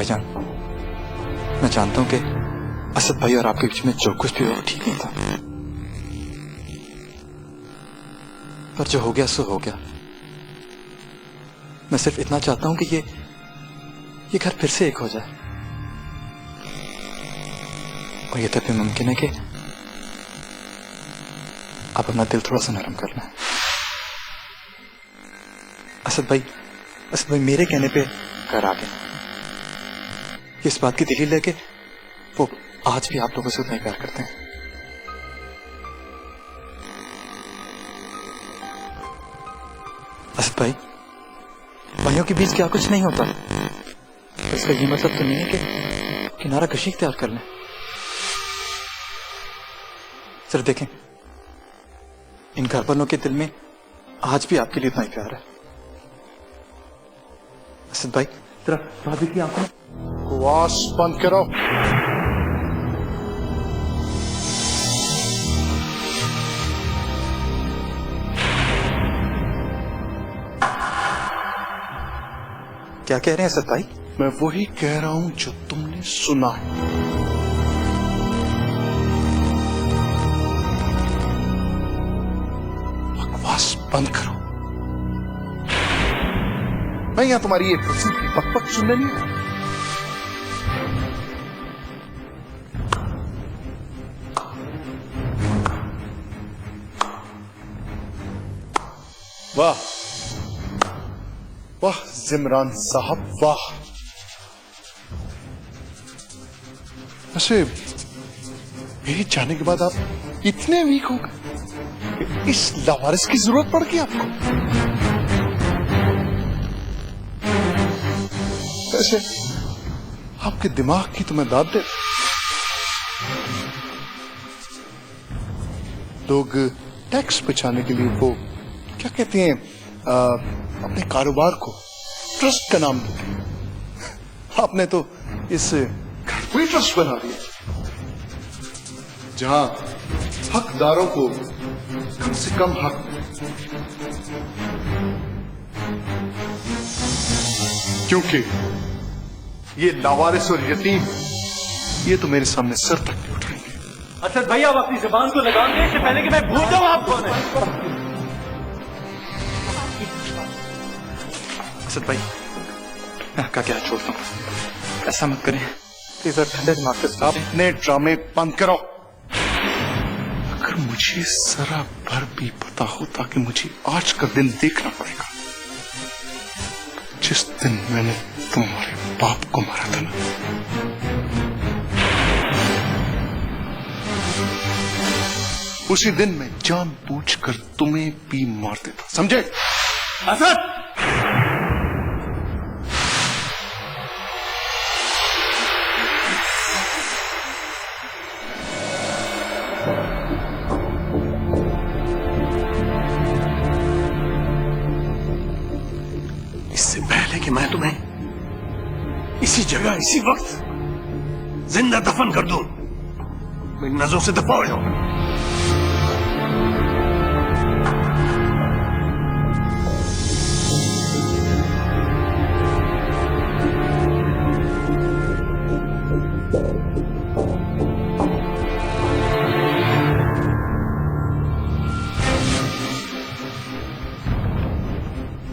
भाईजान, मैं जानता हूं कि असद भाई और आपके बीच में जो कुछ भी हुआ वो ठीक नहीं था, पर जो हो गया सो हो गया। मैं सिर्फ इतना चाहता हूं कि ये घर फिर से एक हो जाए, और ये तब भी मुमकिन है कि आप अपना दिल थोड़ा सा नरम कर लें। असद भाई मेरे कहने पे घर आ गए। इस बात की दलील है कि वो आज भी आप लोगों से उतना ही प्यार करते हैं। असद भाई, भाइयों के बीच क्या कुछ नहीं होता, इसका ये मतलब तो नहीं है कि किनारा कशी इख्तियार कर लें। सिर्फ देखें, इन घर वालों के दिल में आज भी आपके लिए इतना ही प्यार है। असद भाई, जरा भाभी की आंखों में बकवास बंद करो। क्या कह रहे हैं असद भाई? मैं वही कह रहा हूं जो तुमने सुना है। बकवास बंद करो। मैं यहां तुम्हारी ये बकबक सुनने नहीं आया। वाह वाह जिमरान साहब, वाह। वैसे मेरे जाने के बाद आप इतने वीक हो गए, इस लावारिस की जरूरत पड़ गई आपको? वैसे आपके दिमाग की तो मैं दाद दे। लोग टैक्स बचाने के लिए वो क्या कहते हैं, अपने कारोबार को ट्रस्ट का नाम देते। आपने तो इस घर को ही ट्रस्ट बना दिया, जहां हकदारों को कम से कम हक, क्योंकि ये लावारिस और यतीम ये तो मेरे सामने सर तक नहीं उठाएंगे। असद भाई, आप अपनी जुबान को लगाम दें इससे पहले कि मैं भूल जाऊं आप कौन है। असद भाई, मैं आपका क्या छोड़ता हूं, ऐसा मत करें प्लीज। ठंडे दिमाग से साहब, अपने ड्रामे बंद करो। अगर मुझे जरा भर भी पता होता कि मुझे आज का दिन देखना पड़ेगा, जिस दिन मैंने तुम्हारे बाप को मारा था ना, उसी दिन मैं जानबूझकर तुम्हें भी मार देता, समझे? असद, इससे पहले कि मैं तुम्हें इसी जगह इसी वक्त जिंदा दफन कर दूं, मेरी नजरों से दफा हो जाओ।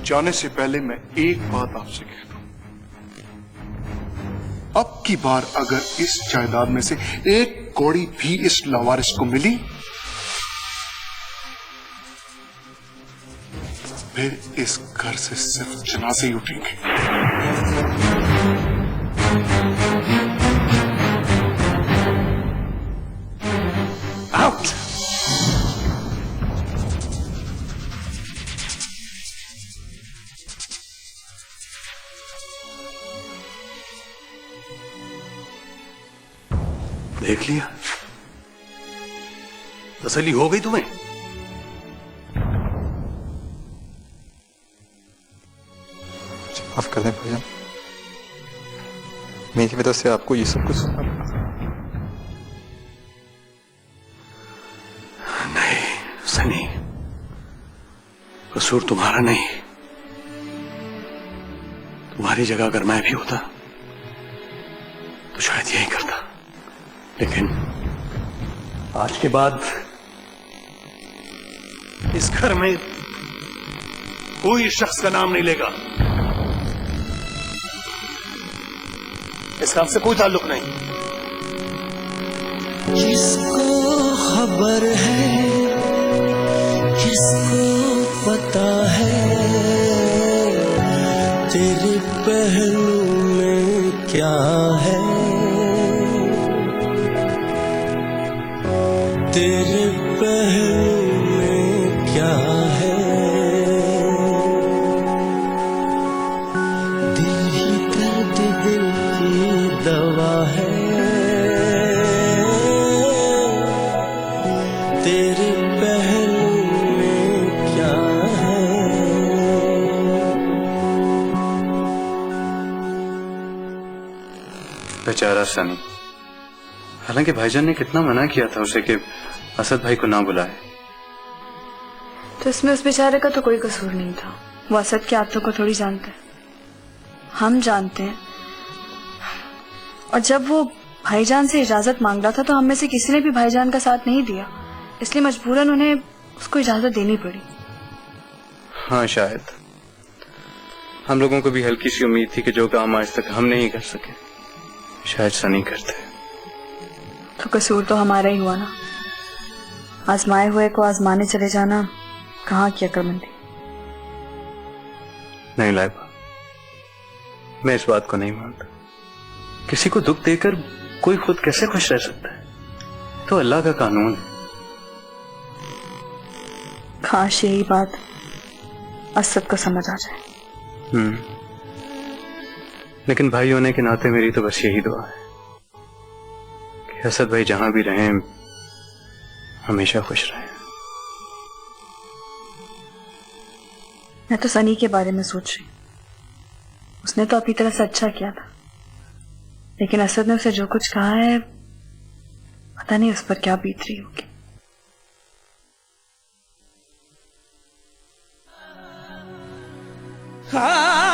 जाने से पहले मैं एक बात आपसे कहता हूं, अब की बार अगर इस जायदाद में से एक कौड़ी भी इस लावारिस को मिली, फिर इस घर से सिर्फ जनाजे ही उठेंगे। आउट। देख लिया, तसल्ली हो गई तुम्हें? माफ कर दें भैया, मेरी वजह से आपको ये सब कुछ सुनना पड़ा। नहीं सनी, कसूर तुम्हारा नहीं। तुम्हारी जगह अगर मैं भी होता तो शायद यही करता, लेकिन आज के बाद इस घर में कोई शख्स का नाम नहीं लेगा। इस काम से कोई ताल्लुक नहीं। किसको खबर है, किसको पता है, तेरे पहलू में क्या है, तेरे पहलू में क्या है। दिल ही दर्द दिल की दवा है, तेरे पहलू में क्या है। बेचारा सनी, हालांकि भाईजान ने कितना मना किया था उसे कि असद भाई को ना बुलाए। तो इसमें उस बेचारे का तो कोई कसूर नहीं था। वो असद के आदतों को थोड़ी जानते हैं, हम जानते हैं। और जब वो भाईजान से इजाजत मांग रहा था तो हम में से किसी ने भी भाईजान का साथ नहीं दिया, इसलिए मजबूरन उन्हें उसको इजाजत देनी पड़ी। हाँ, शायद हम लोगों को भी हल्की सी उम्मीद थी कि जो काम आज तक हम नहीं कर सके शायद सनी करते। तो कसूर तो हमारा ही हुआ ना। आजमाए हुए को आजमाने चले जाना कहाँ की अक्लमंदी। नहीं लाइबा, मैं इस बात को नहीं मानता। किसी को दुख देकर कोई खुद कैसे खुश रह सकता है? तो अल्लाह का कानून है। काश यही बात असद को समझ आ जाए। लेकिन भाई होने के नाते मेरी तो बस यही दुआ है कि असद भाई जहां भी रहें हमेशा खुश रहें। मैं तो सनी के बारे में सोच रही। उसने तो अपनी तरफ से अच्छा किया था, लेकिन असद ने उसे जो कुछ कहा है पता नहीं उस पर क्या बीत रही होगी। हाँ